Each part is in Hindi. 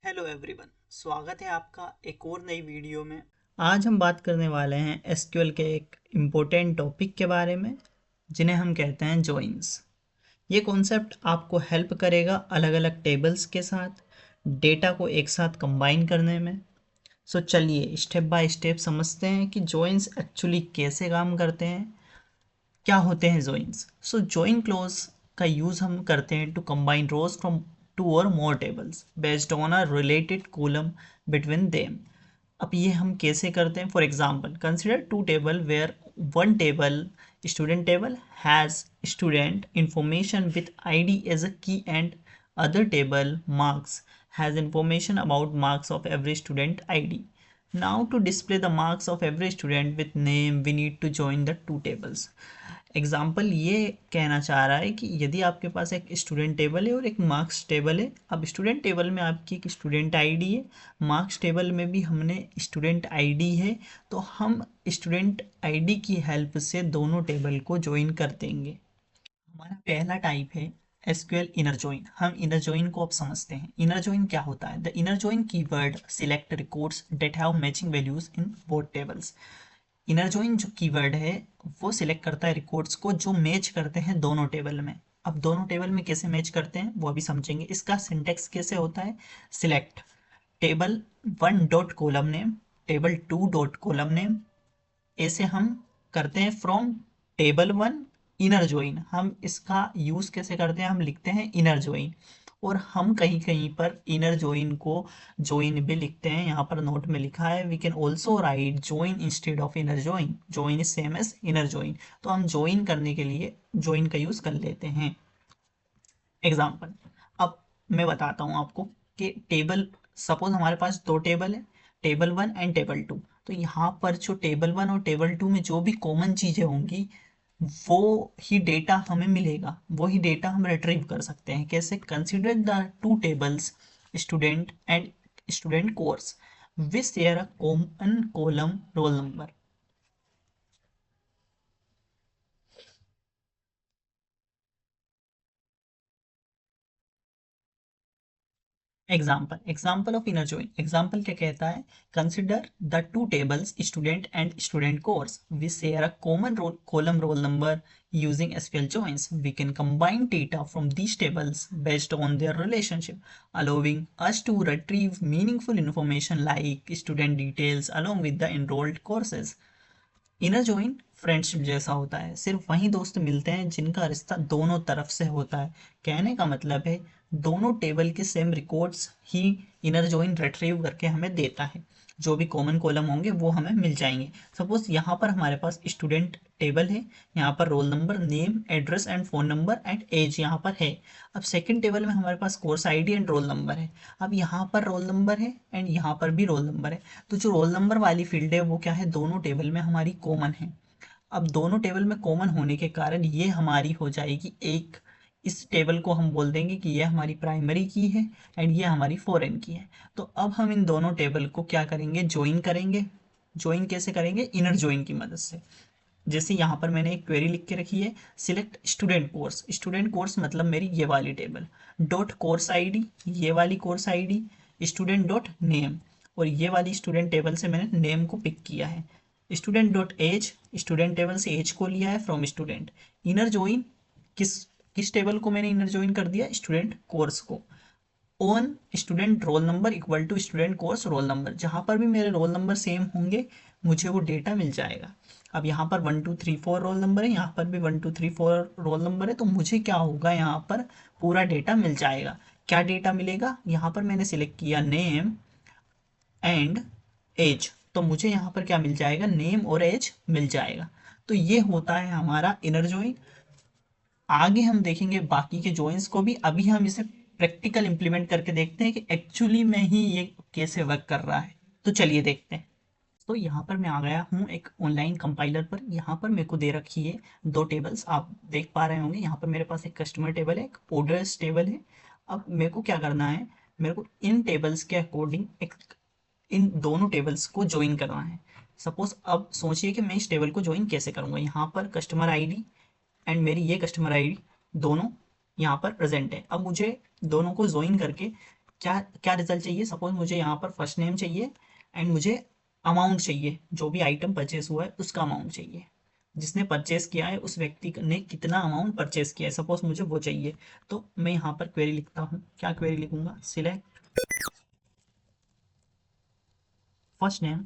हेलो एवरीवन, स्वागत है आपका एक और नई वीडियो में। आज हम बात करने वाले हैं एसक्यूएल के एक इम्पोर्टेंट टॉपिक के बारे में जिन्हें हम कहते हैं जॉइंस। ये कॉन्सेप्ट आपको हेल्प करेगा अलग अलग टेबल्स के साथ डेटा को एक साथ कंबाइन करने में। सो चलिए स्टेप बाय स्टेप समझते हैं कि जॉइंस एक्चुअली कैसे काम करते हैं, क्या होते हैं जॉइंस। सो जॉइन क्लोज का यूज हम करते हैं to combine rows from two और more tables based on a related column between them. अब ये हम कैसे करते हैं? For example, consider two table where one table student table has student information with id as a key and other table marks has information about marks of every student id. Now to display the marks of every student with name we need to join the two tables. Example ये कहना चाह रहा है कि यदि आपके पास एक स्टूडेंट टेबल है और एक मार्क्स टेबल है। अब स्टूडेंट टेबल में आपकी एक स्टूडेंट आईडी है, मार्क्स टेबल में भी हमने स्टूडेंट आईडी है, तो हम स्टूडेंट आईडी की हेल्प से दोनों टेबल को ज्वाइन कर देंगे। हमारा पहला टाइप है एसक्यूएल इनर जॉइन। हम इनर जॉइन को अब समझते हैं। इनर जॉइन क्या होता है? The inner join keyword select records that have matching values in both tables. Inner join जो कीवर्ड है वो सिलेक्ट करता है रिकॉर्ड्स को जो मैच करते हैं दोनों टेबल में। अब दोनों टेबल में कैसे मैच करते हैं वो अभी समझेंगे। इसका सिंटेक्स कैसे होता है? Select table one dot column name, table to dot column name. ऐसे हम करते हैं from table one inner join. हम इसका यूज कैसे करते हैं? हम लिखते हैं इनर जॉइन, और हम कहीं कहीं पर इनर जॉइन को जॉइन भी लिखते हैं। यहाँ पर नोट में लिखा है we can also write join instead of inner join. Join is same as inner join, तो हम जॉइन करने के लिए जॉइन का यूज कर लेते हैं। एग्जाम्पल, अब मैं बताता हूँ आपको कि टेबल, सपोज हमारे पास दो टेबल है, table one and table two. तो यहाँ पर जो टेबल वन और टेबल टू में जो भी कॉमन चीज़ें होंगी वो ही डेटा हमें मिलेगा, वो ही डेटा हम रिट्रीव कर सकते हैं। कैसे? Consider the two tables student and student course which share a common column roll number. Example of inner join. Example क्या कहता है? Consider the two tables student and student course we share a common column roll number. Using SQL joins we can combine data from these tables based on their relationship, allowing us to retrieve meaningful information like student details along with the enrolled courses. Inner join friendship जैसा होता है, सिर्फ वही दोस्त मिलते हैं जिनका रिश्ता दोनों तरफ से होता है। कहने का मतलब है दोनों टेबल के सेम रिकॉर्ड्स ही इनर जॉइन रिट्रीव करके हमें देता है। जो भी कॉमन कॉलम होंगे वो हमें मिल जाएंगे। सपोज यहाँ पर हमारे पास स्टूडेंट टेबल है, यहाँ पर roll number, name, address and phone number and age यहाँ पर है। अब सेकंड टेबल में हमारे पास course ID and roll number है। अब यहाँ पर रोल नंबर है एंड यहाँ पर भी रोल नंबर है। तो जो रोल नंबर वाली फील्ड है वो क्या है? दोनों टेबल में हमारी कॉमन है। अब दोनों टेबल में कॉमन होने के कारण ये हमारी हो जाएगी एक, इस टेबल को हम बोल देंगे कि ये हमारी प्राइमरी की है एंड ये हमारी फॉरेन की है। तो अब हम इन दोनों टेबल को क्या करेंगे? ज्वाइन करेंगे। ज्वाइन कैसे करेंगे? इनर ज्वाइन की मदद से। जैसे यहाँ पर मैंने एक क्वेरी लिख के रखी है, select student course. Student course मतलब मेरी ये वाली टेबल, डॉट कोर्स आईडी, ये वाली course ID, student dot name, और ये वाली स्टूडेंट टेबल से मैंने नेम को पिक किया है। Student dot age, student table से एज को लिया है फ्रॉम स्टूडेंट। इनर ज्वाइन किस किस टेबल को मैंने इनर ज्वाइन कर दिया? स्टूडेंट कोर्स को। On student roll number equal to student course roll number, जहाँ पर भी मेरे रोल नंबर सेम होंगे मुझे वो डेटा मिल जाएगा। अब यहाँ पर 1 2 3 4 रोल नंबर है, यहाँ पर भी 1 2 3 4 रोल नंबर है, तो मुझे क्या होगा? यहाँ पर पूरा डेटा मिल जाएगा। क्या डेटा मिलेगा? यहाँ पर मैंने सिलेक्ट किया नेम एंड एज, तो मुझे यहाँ पर क्या मिल जाएगा? नेम और एज मिल जाएगा। तो ये होता है हमारा इनर जॉइन। आगे हम देखेंगे बाकी के जॉइंस को भी। अभी हम इसे प्रैक्टिकल इंप्लीमेंट करके देखते हैं कि एक्चुअली में ही ये कैसे वर्क कर रहा है। तो चलिए देखते हैं। तो यहाँ पर मैं आ गया हूँ एक ऑनलाइन कंपाइलर पर। यहाँ पर मेरे को दे रखी है दो टेबल्स, आप देख पा रहे होंगे। यहाँ पर मेरे पास एक कस्टमर टेबल है, एक ऑर्डर्स टेबल है। अब मेरे को क्या करना है? मेरे को इन टेबल्स के अकॉर्डिंग इन दोनों टेबल्स को ज्वाइन करना है। सपोज अब सोचिए कि मैं इस टेबल को ज्वाइन कैसे करूँगा। यहाँ पर कस्टमर आईडी एंड मेरी ये कस्टमर आईडी दोनों यहाँ पर प्रेजेंट है। अब मुझे दोनों को ज्वाइन करके क्या क्या रिजल्ट चाहिए, सपोज मुझे यहाँ पर फर्स्ट नेम चाहिए एंड मुझे अमाउंट चाहिए, जो भी आइटम परचेस हुआ है उसका अमाउंट चाहिए, जिसने परचेस किया है उस व्यक्ति ने कितना अमाउंट परचेस किया है, सपोज मुझे वो चाहिए। तो मैं यहाँ पर क्वेरी लिखता हूँ, क्या क्वेरी लिखूंगा, select first name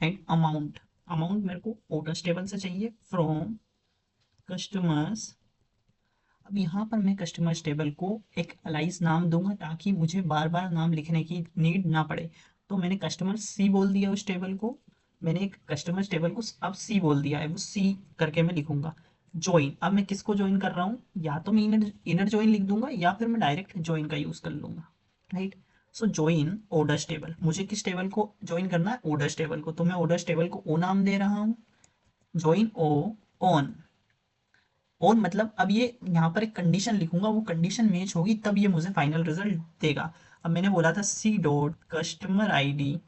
and amount. Amount मेरे को ऑर्डर टेबल से चाहिए फ्रॉम कस्टमर्स। अब यहाँ पर मैं कस्टमर्स टेबल को एक अलाइज नाम दूंगा ताकि मुझे बार बार नाम लिखने की नीड ना पड़े। तो मैंने कस्टमर सी बोल दिया उस टेबल को, मैंने एक कस्टमर्स टेबल को अब सी बोल दिया है, वो सी करके मैं लिखूंगा। ज्वाइन, अब मैं किसको ज्वाइन कर रहा हूँ, या तो मैं इनर इनर ज्वाइन लिख दूंगा या फिर मैं डायरेक्ट ज्वाइन का यूज कर लूंगा, राइट। सो ज्वाइन ऑर्डर्स टेबल, मुझे किस टेबल को ज्वाइन करना है, ऑर्डर्स टेबल को, तो मैं ऑर्डर्स टेबल को ओ नाम दे रहा हूँ, ज्वाइन ओ ऑन। और मतलब अब ये यहाँ पर एक कंडीशन लिखूंगा, वो कंडीशन मैच होगी तब ये मुझे फाइनल रिजल्ट देगा। अब मैंने बोला था सी डॉट कस्टमर आईडी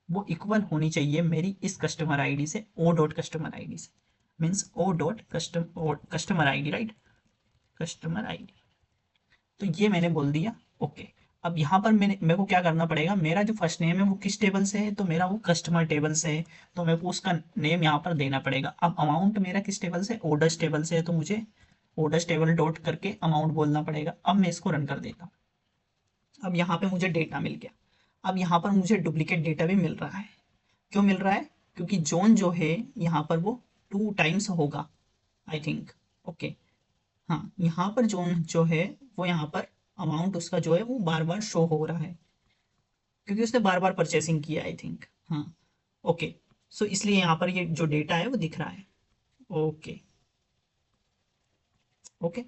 वो इक्वल होनी चाहिए मेरी इस कस्टमर आईडी से, ओ डॉट कस्टमर आईडी से, means O dot customer ID, right, customer ID. तो ये मैंने बोल दिया, ओके। अब यहाँ पर मेरे को क्या करना पड़ेगा, मेरा जो फर्स्ट नेम है वो किस टेबल से है, तो मेरा वो कस्टमर टेबल से है, तो मेरे को उसका नेम यहाँ पर देना पड़ेगा। अब अमाउंट मेरा किस टेबल से, ऑर्डर्स टेबल से है, तो मुझे ऑर्डर्स टेबल डॉट करके अमाउंट बोलना पड़ेगा। अब मैं इसको रन कर देता हूँ। अब यहाँ पे मुझे डेटा मिल गया। अब यहाँ पर मुझे डुप्लीकेट डेटा भी मिल रहा है। क्यों मिल रहा है, क्योंकि जोन जो है यहाँ पर वो 2 टाइम्स होगा, आई थिंक, ओके। हाँ, यहाँ पर जोन जो है वो यहाँ पर अमाउंट उसका जो है वो बार बार शो हो रहा है, क्योंकि उसने बार बार परचेसिंग किया, आई थिंक। हाँ, ओके। सो इसलिए यहाँ पर ये जो डेटा है वो दिख रहा है, ओके ओके।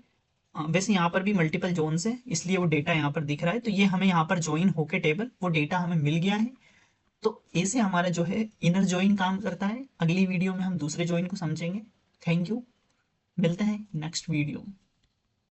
वैसे यहाँ पर भी मल्टीपल जोन्स है, इसलिए वो डेटा यहाँ पर दिख रहा है। तो ये हमें यहाँ पर ज्वाइन होके टेबल वो डेटा हमें मिल गया है। तो ऐसे हमारा जो है इनर ज्वाइन काम करता है। अगली वीडियो में हम दूसरे ज्वाइन को समझेंगे। थैंक यू, मिलते हैं नेक्स्ट वीडियो में।